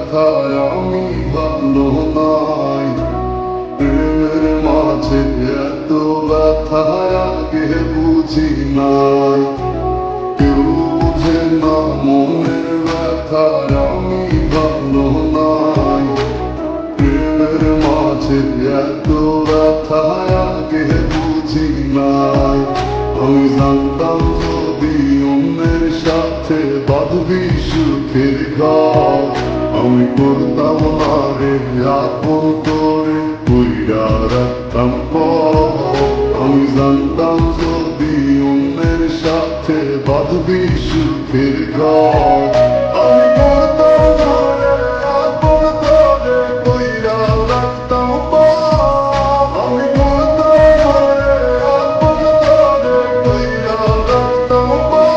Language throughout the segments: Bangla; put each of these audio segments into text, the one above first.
ব্যথায় আমি ভালো নাই। প্রেমের মাঝে এত ব্যথায় আগে বুঝি নাই। কেউ বুঝে না মনের ব্যথায় আমি ভালো নাই। প্রেমের মাঝে এত ব্যথায় আগে বুঝি নাই। আমি জানতাম যদি অন্যের সাথে বাঁধবি সুখের ঘর, আমি করতাম না রে আপন করে কইরা রাখতাম পর। আমি জানতাম যদি অন্যের সাথে বাঁধবি সুখের ঘর, আমি করতাম না রে আপন করে কইরা রাখতাম পর। আমি করতাম না রে আপন করে কইরা রাখতাম পর।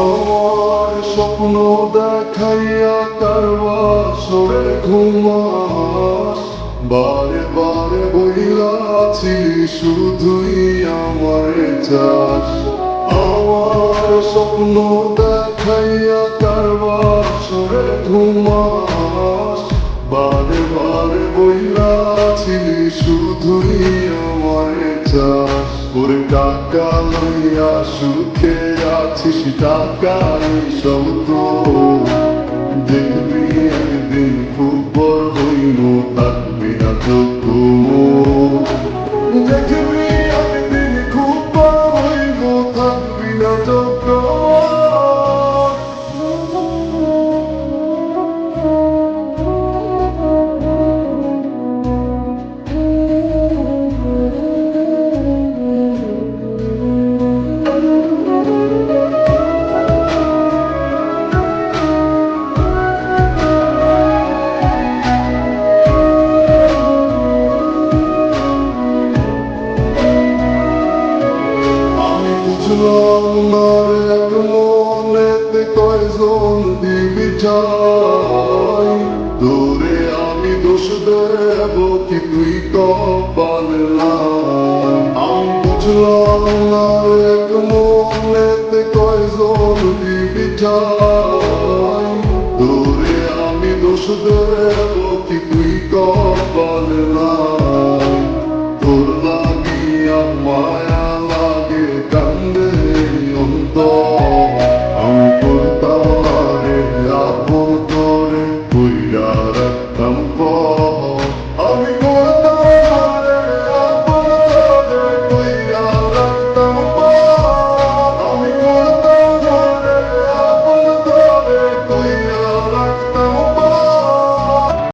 আমার স্বপ্ন দেখাইয়া কার বাসরে ঘুমাস, বারে বারে বইলাছি শুধুই আমার চাস। আমার স্বপ্ন দেখাইয়া কার বাসরে ঘুমাস, বারে বারে বইলাছি শুধুই আমার চাস। ওরে টাকা লইয়া সুখে আছিস, টাকাই সব তো দেখবি একদিন খুব বড় হইল, থাকবি না তো দেখবি একদিন খুব বড় হইল, থাকবি না তো। বুঝলাম না এক মনেতে কয়জন দিবি চাই, তোরে আমি দোষ দেব কি তুই কপাল নাই। আমি বুঝলাম না এক মনেতে কয়জন দিবি চাই, তোরে আমি দোষ দেব